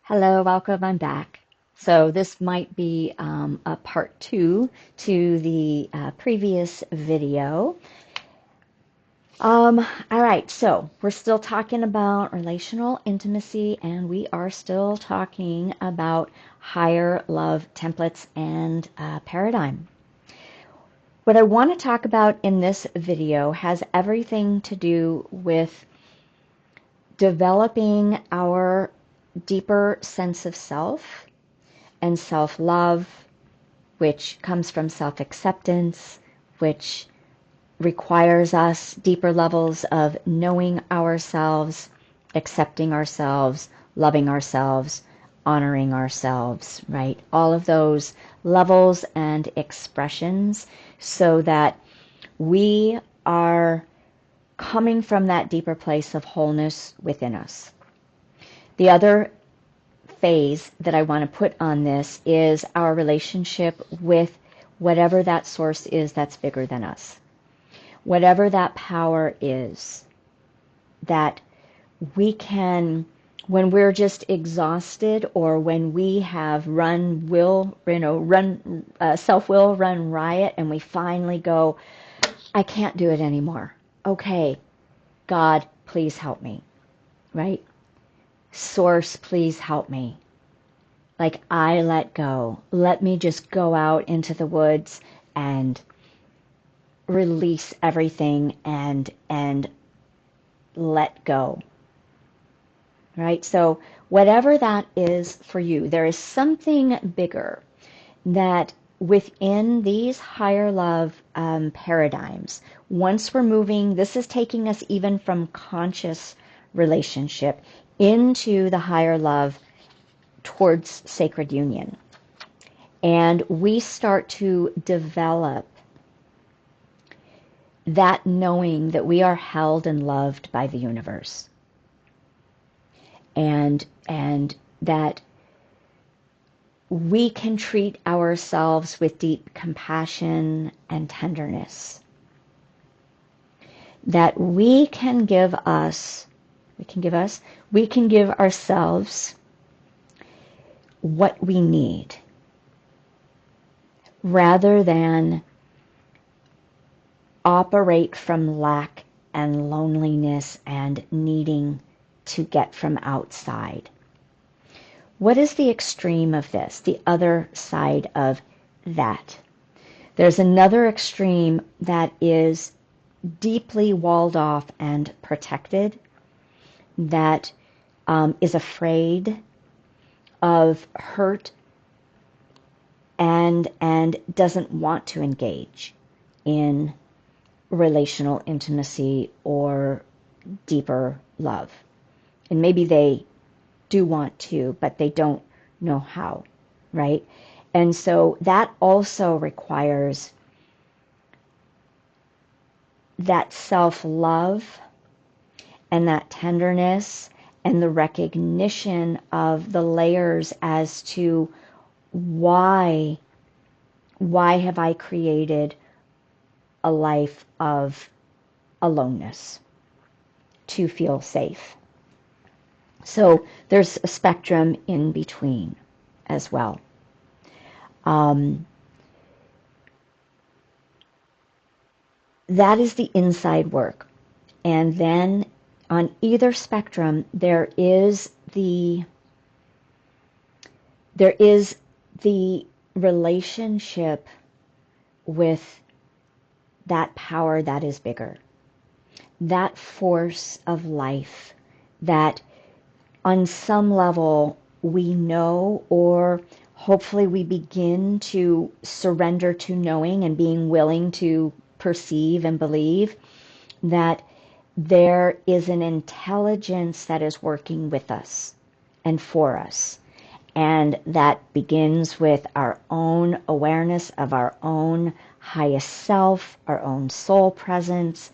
Hello, welcome. I'm back. So this might be a part two to the previous video. All right, so we're still talking about relational intimacy, and we are still talking about higher love templates and paradigm. What I want to talk about in this video has everything to do with developing our deeper sense of self and self-love, which comes from self-acceptance, which requires us deeper levels of knowing ourselves, accepting ourselves, loving ourselves, honoring ourselves, right? All of those levels and expressions so that we are coming from that deeper place of wholeness within us. The other phase that I want to put on this is our relationship with whatever that source is that's bigger than us. Whatever that power is that we can, when we're just exhausted or when we have self-will run riot and we finally go, I can't do it anymore. Okay, God, please help me, right? Source, please help me. Like, I let go. Let me just go out into the woods and release everything and let go. Right? So whatever that is for you, there is something bigger that within these higher love paradigms, once we're moving, this is taking us even from conscious relationship into the higher love towards sacred union. And we start to develop that knowing that we are held and loved by the universe. And that we can treat ourselves with deep compassion and tenderness. That we can give ourselves what we need rather than operate from lack and loneliness and needing to get from outside. What is the extreme of this? The other side of that. There's another extreme that is deeply walled off and protected, that is afraid of hurt and doesn't want to engage in relational intimacy or deeper love. And maybe they do want to, but they don't know how, right? And so that also requires that self-love and that tenderness and the recognition of the layers as to why have I created a life of aloneness to feel safe. So there's a spectrum in between as well. That is the inside work. And then on either spectrum, there is the relationship with that power that is bigger, that force of life that on some level we know, or hopefully we begin to surrender to knowing and being willing to perceive and believe that there is an intelligence that is working with us and for us. And that begins with our own awareness of our own highest self, our own soul presence,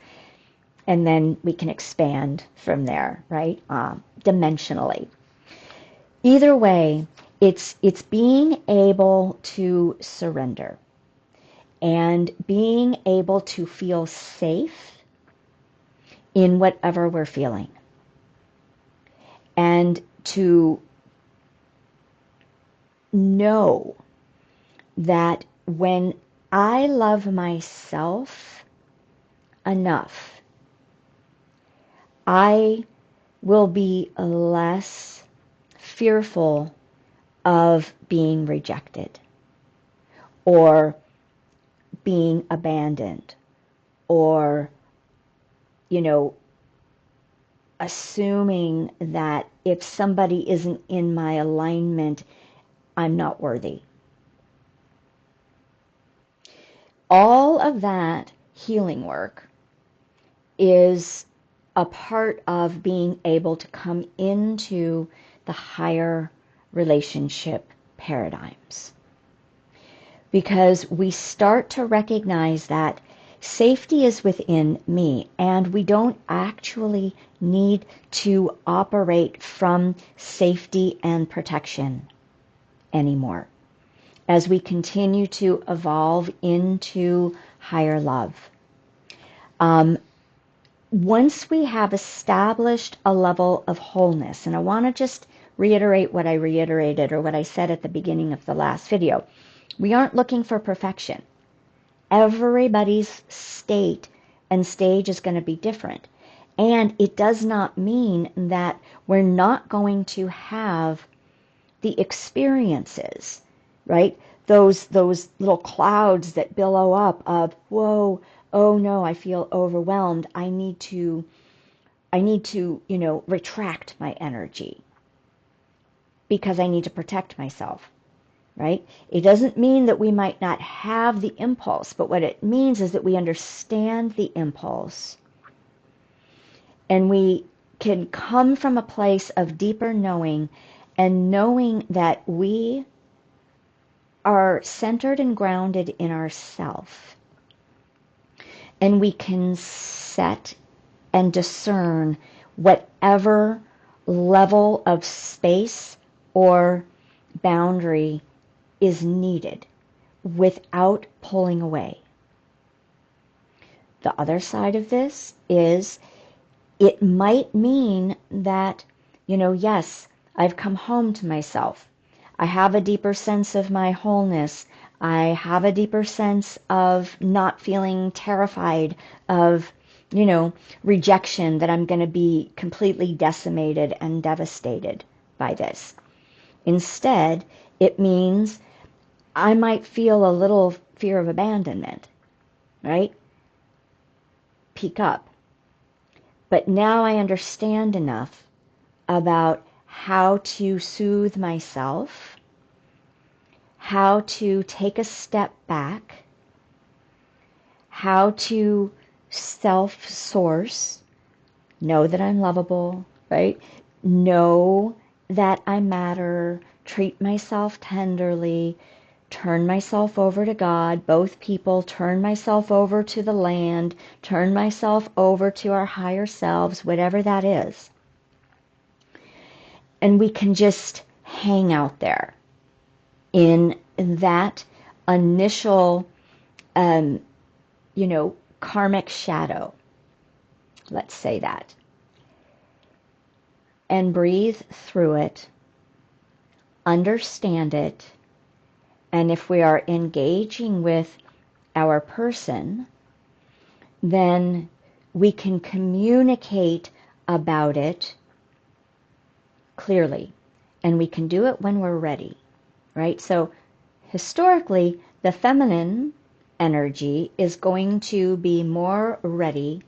and then we can expand from there, right? Dimensionally. Either way, it's being able to surrender and being able to feel safe in whatever we're feeling, and to know that when I love myself enough, I will be less fearful of being rejected or being abandoned or, assuming that if somebody isn't in my alignment, I'm not worthy. All of that healing work is a part of being able to come into the higher relationship paradigms. Because we start to recognize that safety is within me, and we don't actually need to operate from safety and protection anymore as we continue to evolve into higher love. Once we have established a level of wholeness, and I want to just reiterate what I reiterated or what I said at the beginning of the last video, we aren't looking for perfection. Everybody's state and stage is going to be different. And it does not mean that we're not going to have the experiences, right? Those little clouds that billow up of, whoa, oh no, I feel overwhelmed. I need to, retract my energy because I need to protect myself, right? It doesn't mean that we might not have the impulse, but what it means is that we understand the impulse and we can come from a place of deeper knowing and knowing that we are centered and grounded in ourself. And we can set and discern whatever level of space or boundary is needed without pulling away. The other side of this is it might mean that, yes, I've come home to myself. I have a deeper sense of my wholeness. I have a deeper sense of not feeling terrified of, rejection, that I'm going to be completely decimated and devastated by this. Instead, it means I might feel a little fear of abandonment, right? Peak up. But now I understand enough about how to soothe myself, how to take a step back, how to self-source, know that I'm lovable, right? Know that I matter, treat myself tenderly, turn myself over to God, both people, turn myself over to the land, turn myself over to our higher selves, whatever that is. And we can just hang out there in that initial, karmic shadow. Let's say that. And breathe through it, understand it, and if we are engaging with our person, then we can communicate about it clearly. And we can do it when we're ready, right? So historically, the feminine energy is going to be more ready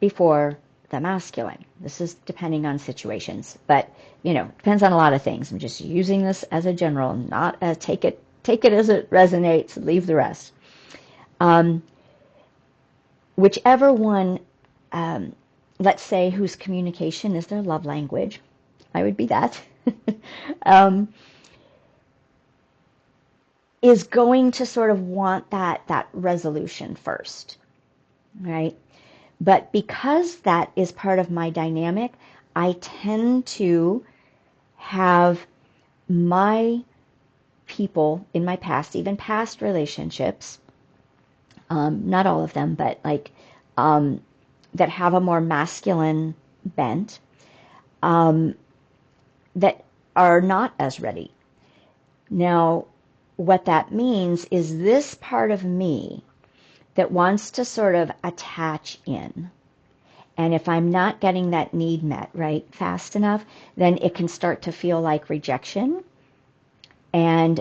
before the masculine. This is depending on situations, but depends on a lot of things. I'm just using this as a general, not as take it as it resonates, leave the rest. Whichever one, let's say, whose communication is their love language, I would be that, is going to sort of want that resolution first, right? But because that is part of my dynamic, I tend to have my people in my past, even past relationships, not all of them, but that have a more masculine bent, that are not as ready. Now, what that means is this part of me that wants to sort of attach in. And if I'm not getting that need met, right, fast enough, then it can start to feel like rejection. And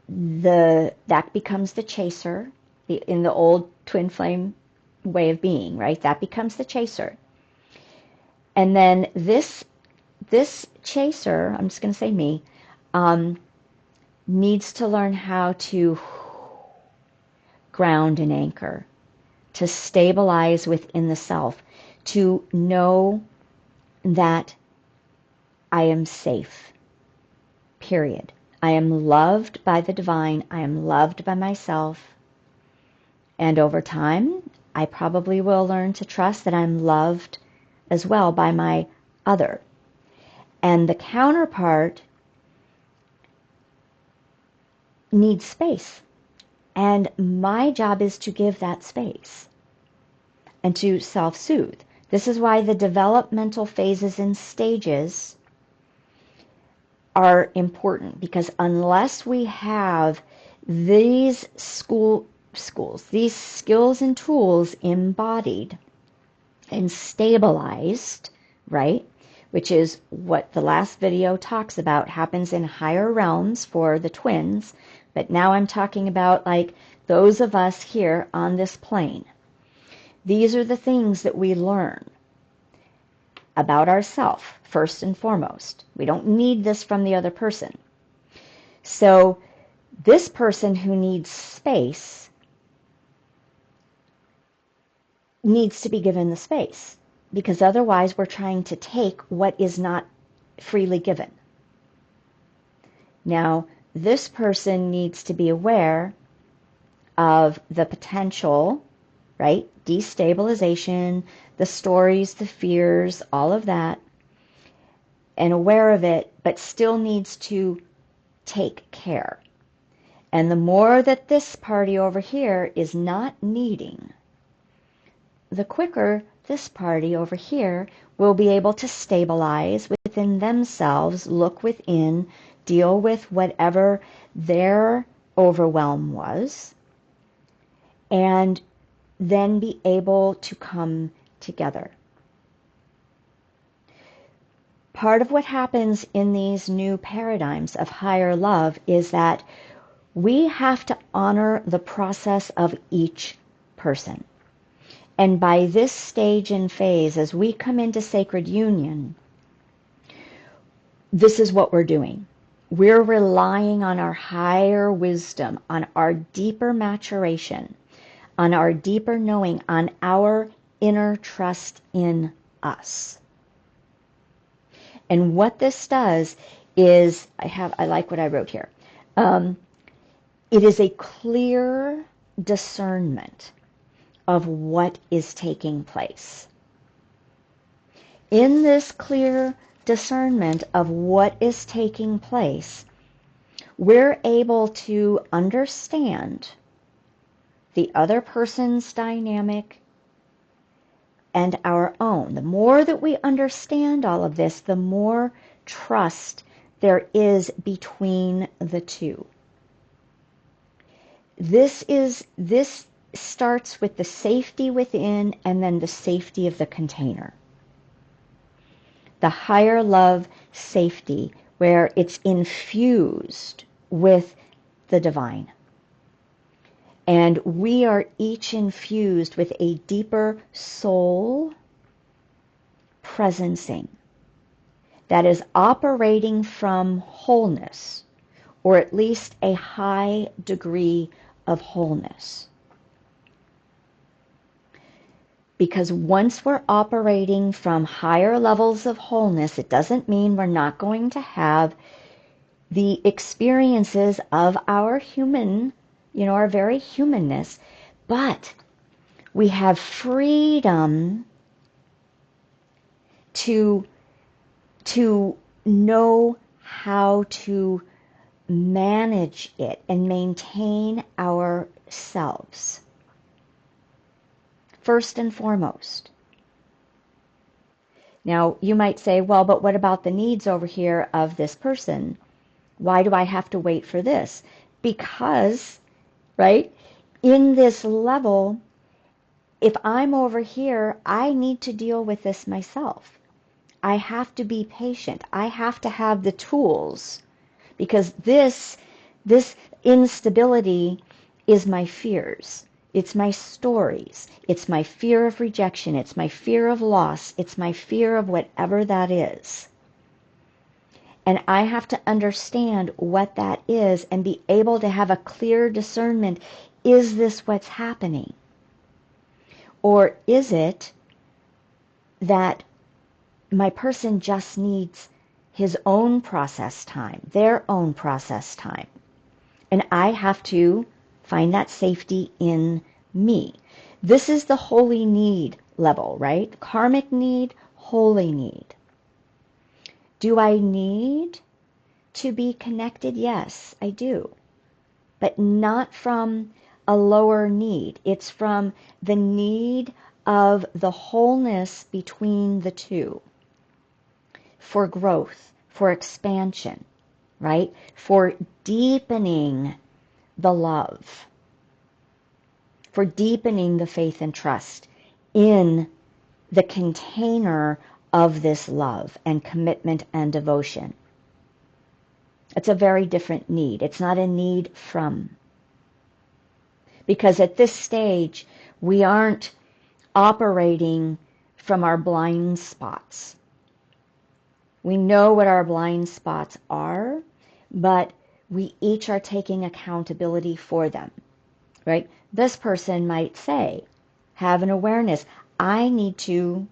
that becomes the chaser in the old twin flame way of being, right? That becomes the chaser. And then this chaser, I'm just going to say me, needs to learn how to ground and anchor, to stabilize within the self, to know that I am safe, period. I am loved by the divine. I am loved by myself. And over time, I probably will learn to trust that I'm loved as well by my other. And the counterpart needs space. And my job is to give that space and to self-soothe. This is why the developmental phases and stages are important, because unless we have these these skills and tools embodied and stabilized, right, which is what the last video talks about, happens in higher realms for the twins, but now I'm talking about like those of us here on this plane. These are the things that we learn about ourselves, first and foremost. We don't need this from the other person. So this person who needs space needs to be given the space, because otherwise we're trying to take what is not freely given. Now, this person needs to be aware of the potential, right? Destabilization, the stories, the fears, all of that, and aware of it, but still needs to take care. And the more that this party over here is not needing, the quicker this party over here will be able to stabilize within themselves, look within, deal with whatever their overwhelm was, and then be able to come together. Part of what happens in these new paradigms of higher love is that we have to honor the process of each person. And by this stage and phase, as we come into sacred union, this is what we're doing. We're relying on our higher wisdom, on our deeper maturation, on our deeper knowing, on our inner trust in us. And what this does is, I like what I wrote here. It is a clear discernment of what is taking place. In this clear discernment of what is taking place, we're able to understand the other person's dynamic and our own. The more that we understand all of this, the more trust there is between the two. This starts with the safety within and then the safety of the container. The higher love safety, where it's infused with the divine. And we are each infused with a deeper soul presencing that is operating from wholeness, or at least a high degree of wholeness. Because once we're operating from higher levels of wholeness, it doesn't mean we're not going to have the experiences of our human, our very humanness, but we have freedom to know how to manage it and maintain ourselves. First and foremost. Now, you might say, well, but what about the needs over here of this person? Why do I have to wait for this? Because, right, in this level, if I'm over here, I need to deal with this myself. I have to be patient. I have to have the tools because this instability is my fears. It's my stories. It's my fear of rejection. It's my fear of loss. It's my fear of whatever that is. And I have to understand what that is and be able to have a clear discernment. Is this what's happening? Or is it that my person just needs his own process time, their own process time? And I have to find that safety in me. This is the holy need level, right? Karmic need, holy need. Do I need to be connected? Yes, I do. But not from a lower need. It's from the need of the wholeness between the two. For growth, for expansion, right? For deepening the love, for deepening the faith and trust in the container of this love and commitment and devotion. It's a very different need. It's not a need from. Because at this stage, we aren't operating from our blind spots. We know what our blind spots are, but we each are taking accountability for them, right? This person might say, have an awareness. I need to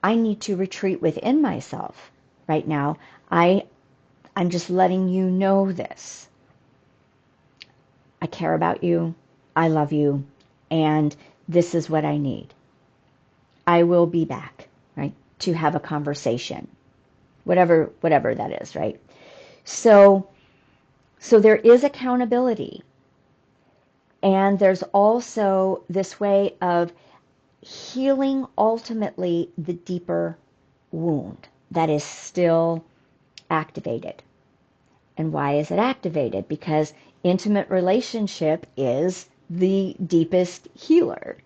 retreat within myself right now. I'm just letting you know this. I care about you. I love you. And this is what I need. I will be back, right? To have a conversation. Whatever that is, right? So there is accountability. And there's also this way of healing ultimately the deeper wound that is still activated. And why is it activated? Because intimate relationship is the deepest healer.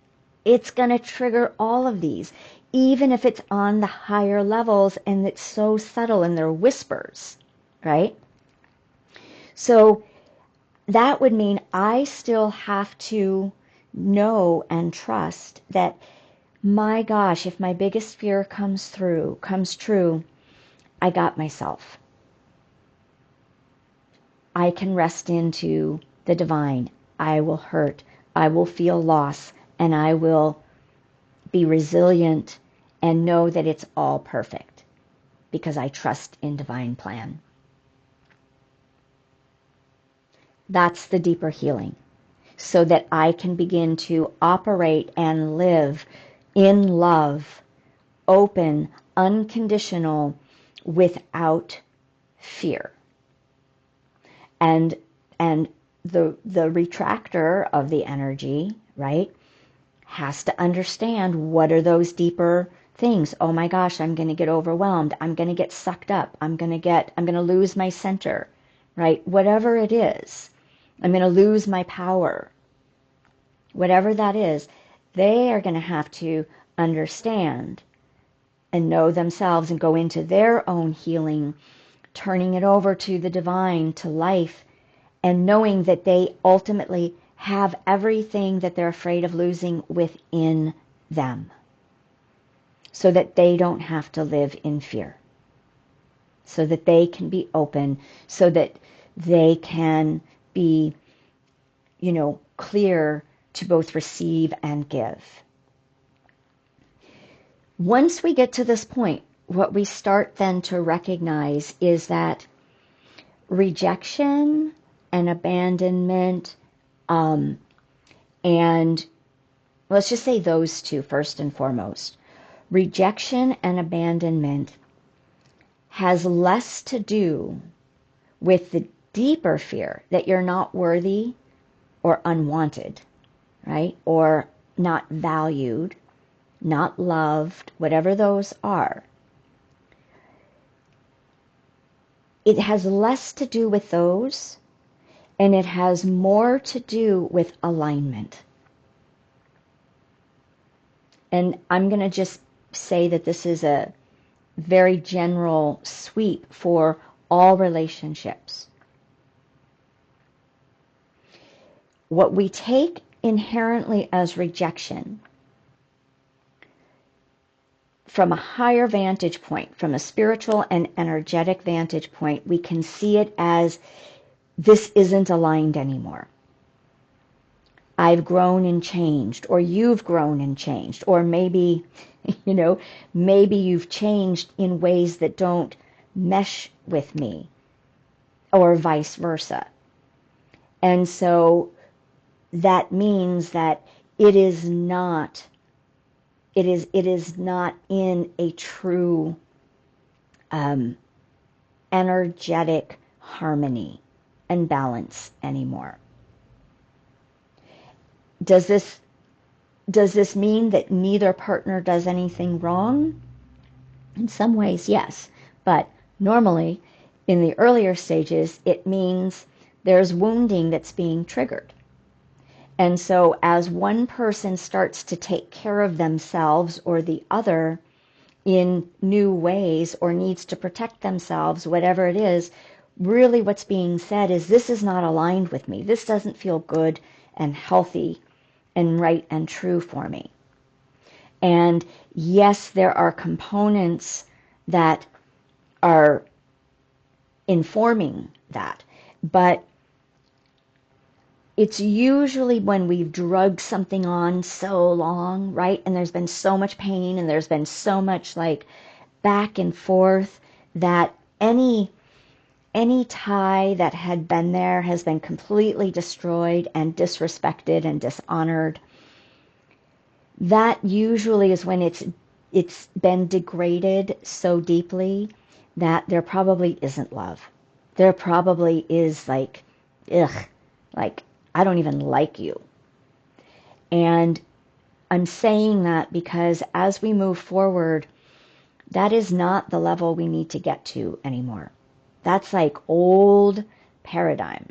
It's going to trigger all of these, even if it's on the higher levels and it's so subtle and they're whispers, right? So that would mean I still have to know and trust that, my gosh, if my biggest fear comes true, I got myself. I can rest into the divine. I will hurt. I will feel loss. And I will be resilient and know that it's all perfect because I trust in divine plan. That's the deeper healing, so that I can begin to operate and live in love, open, unconditional, without fear. And the retractor of the energy, right, has to understand what are those deeper things. Oh my gosh, I'm going to get overwhelmed. I'm going to get sucked up. I'm going to lose my center, right? Whatever it is. I'm going to lose my power. Whatever that is, they are going to have to understand and know themselves and go into their own healing, turning it over to the divine, to life, and knowing that they ultimately have everything that they're afraid of losing within them, so that they don't have to live in fear, so that they can be open, so that they can be, clear to both receive and give. Once we get to this point, what we start then to recognize is that rejection and abandonment, and let's just say those two first and foremost. Rejection and abandonment has less to do with the deeper fear that you're not worthy or unwanted, right? Or not valued, not loved, whatever those are. it has less to do with those, and it has more to do with alignment. And I'm going to just say that this is a very general sweep for all relationships. What we take inherently as rejection, from a higher vantage point, from a spiritual and energetic vantage point, we can see it as this isn't aligned anymore. I've grown and changed, or you've grown and changed, or maybe, maybe you've changed in ways that don't mesh with me, or vice versa. And so that means that it is not in a true energetic harmony and balance anymore. Does this mean that neither partner does anything wrong? In some ways, yes. But normally, in the earlier stages, it means there's wounding that's being triggered. And so as one person starts to take care of themselves or the other in new ways, or needs to protect themselves, whatever it is, really what's being said is, this is not aligned with me. This doesn't feel good and healthy and right and true for me. And yes, there are components that are informing that, but it's usually when we've drugged something on so long, right? And there's been so much pain, and there's been so much like back and forth, that any tie that had been there has been completely destroyed and disrespected and dishonored. That usually is when it's been degraded so deeply that there probably isn't love. There probably is like, I don't even like you. And I'm saying that because as we move forward, that is not the level we need to get to anymore. That's like old paradigm.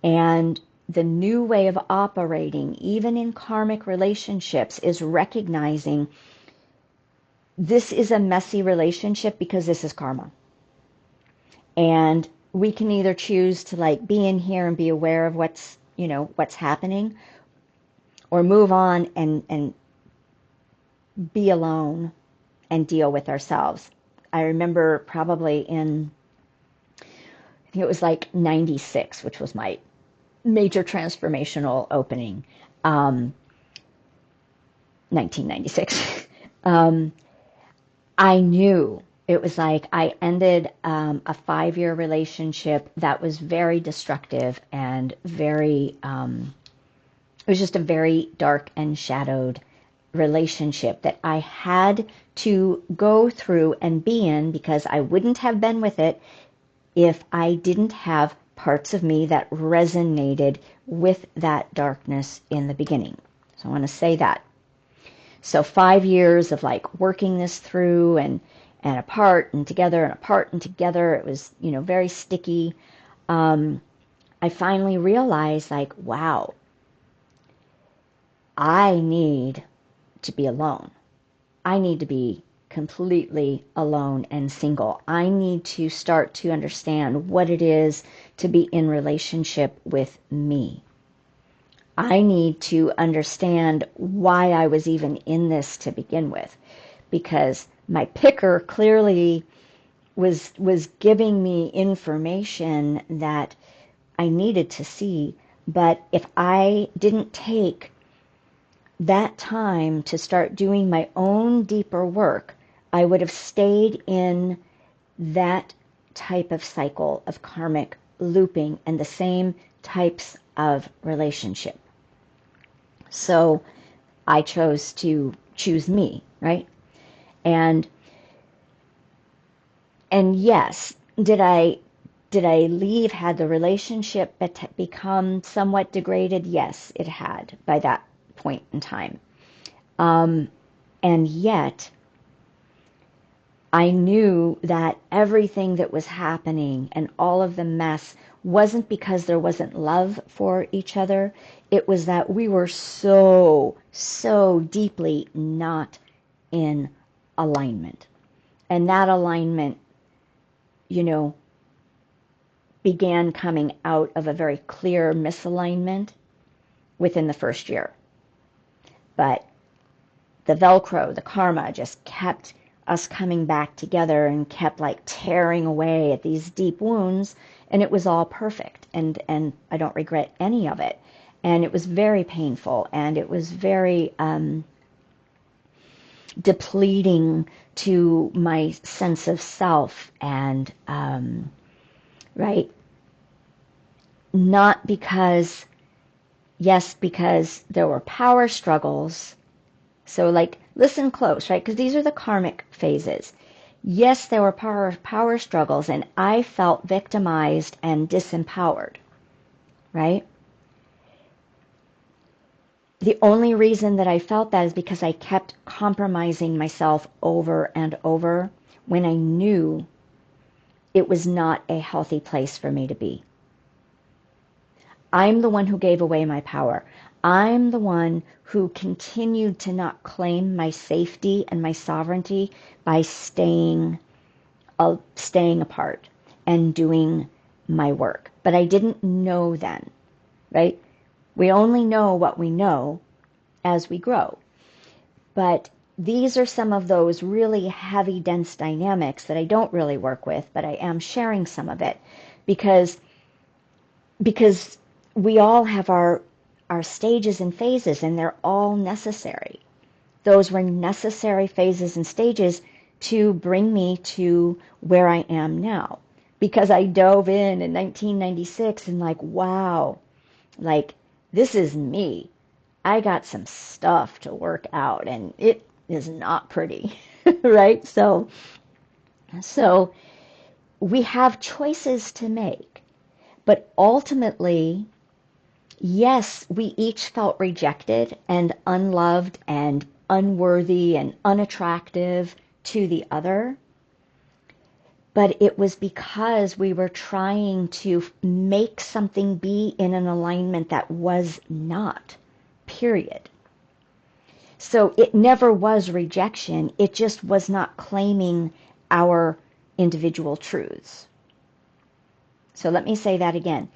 And the new way of operating, even in karmic relationships, is recognizing this is a messy relationship because this is karma. And we can either choose to like be in here and be aware of what's happening, or move on and be alone and deal with ourselves. I remember probably in, I think it was like 96, which was my major transformational opening, 1996. I knew it was like I ended a 5-year relationship that was very destructive and very, it was just a very dark and shadowed relationship that I had to go through and be in, because I wouldn't have been with it if I didn't have parts of me that resonated with that darkness in the beginning. So I want to say that. So 5 years of like working this through and apart and together and apart and together. It was, very sticky. I finally realized like, wow, I need to be alone. I need to be completely alone and single. I need to start to understand what it is to be in relationship with me. I need to understand why I was even in this to begin with, because my picker clearly was giving me information that I needed to see. But if I didn't take that time to start doing my own deeper work, I would have stayed in that type of cycle of karmic looping and the same types of relationship. So I chose to choose me, right? And yes, did I leave? Had the relationship become somewhat degraded? Yes, it had by that point in time. And yet, I knew that everything that was happening and all of the mess wasn't because there wasn't love for each other. It was that we were so, so deeply not in alignment. And that alignment, began coming out of a very clear misalignment within the first year. But the Velcro, the karma, just kept us coming back together and kept like tearing away at these deep wounds, and it was all perfect, and I don't regret any of it. And it was very painful, and it was very depleting to my sense of self, and right, not because, yes, because there were power struggles. So like, listen close, right? Because these are the karmic phases. Yes, there were power struggles, and I felt victimized and disempowered, right? The only reason that I felt that is because I kept compromising myself over and over when I knew it was not a healthy place for me to be. I'm the one who gave away my power. I'm the one who continued to not claim my safety and my sovereignty by staying apart and doing my work. But I didn't know then, right? We only know what we know as we grow. But these are some of those really heavy, dense dynamics that I don't really work with, but I am sharing some of it because we all have our stages and phases, and they're all necessary. Those were necessary phases and stages to bring me to where I am now. Because I dove in 1996 and like, wow, like this is me. I got some stuff to work out, and it is not pretty, right? So we have choices to make, but ultimately, yes, we each felt rejected and unloved and unworthy and unattractive to the other. But it was because we were trying to make something be in an alignment that was not, period. So it never was rejection. It just was not claiming our individual truths. So let me say that again.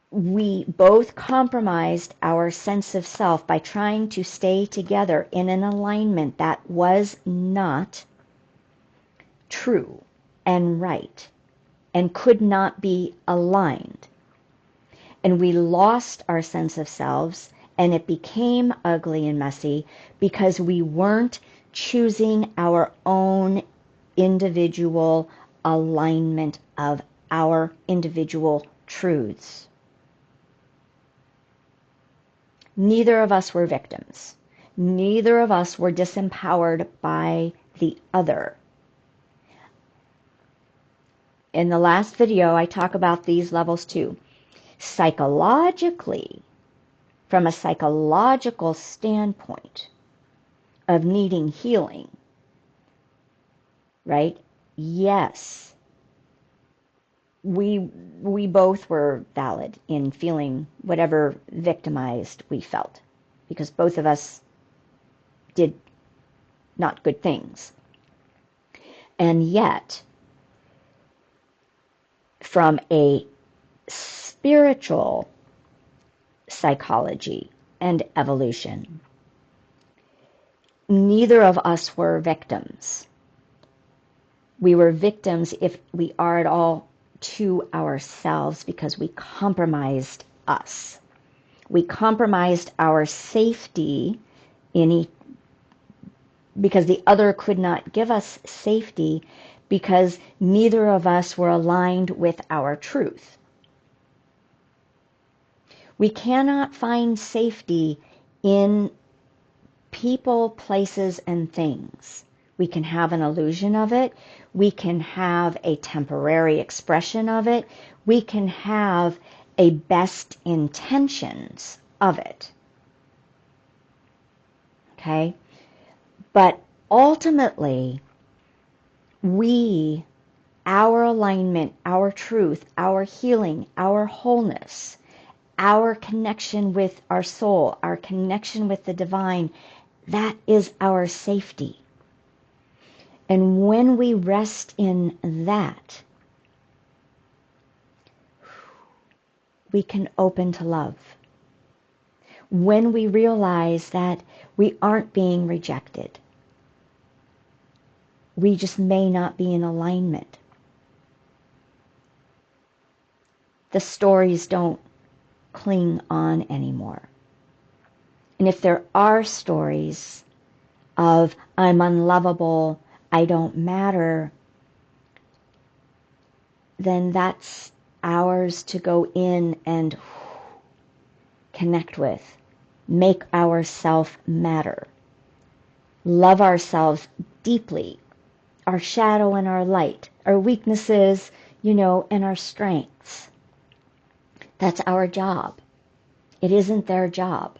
We both compromised our sense of self by trying to stay together in an alignment that was not true and right and could not be aligned. And we lost our sense of selves, and it became ugly and messy because we weren't choosing our own individual alignment of our individual truths. Neither of us were victims. Neither of us were disempowered by the other. In the last video, I talk about these levels too. Psychologically, from a psychological standpoint of needing healing, right? Yes, we both were valid in feeling whatever victimized we felt, because both of us did not good things. And yet, from a spiritual psychology and evolution, neither of us were victims. We were victims, if we are at all, to ourselves, because we compromised us. We compromised our safety because the other could not give us safety, because neither of us were aligned with our truth. We cannot find safety in people, places, and things. We can have an illusion of it. We can have a temporary expression of it. We can have a best intentions of it. Okay? But ultimately, our alignment, our truth, our healing, our wholeness, our connection with our soul, our connection with the divine, that is our safety. And when we rest in that, we can open to love. When we realize that we aren't being rejected, we just may not be in alignment. The stories don't cling on anymore. And if there are stories of I'm unlovable, I don't matter, then that's ours to go in and connect with, make ourself matter, love ourselves deeply, our shadow and our light, our weaknesses, and our strengths. That's our job. It isn't their job.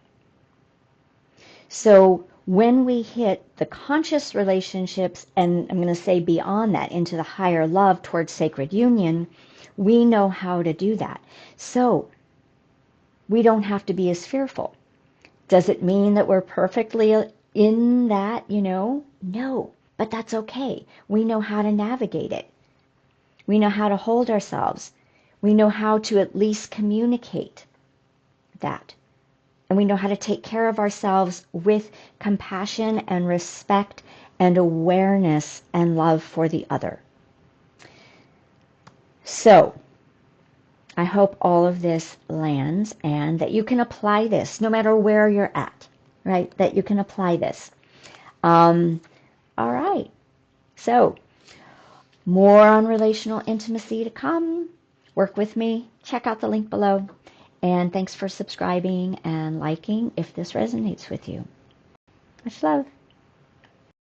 So when we hit the conscious relationships, and I'm going to say beyond that, into the higher love towards sacred union, we know how to do that. So we don't have to be as fearful. Does it mean that we're perfectly in that, No, but that's okay. We know how to navigate it. We know how to hold ourselves. We know how to at least communicate that. And we know how to take care of ourselves with compassion and respect and awareness and love for the other. So, I hope all of this lands and that you can apply this no matter where you're at, right? That you can apply this. All right. So, more on relational intimacy to come. Work with me. Check out the link below. And thanks for subscribing and liking if this resonates with you. Much love.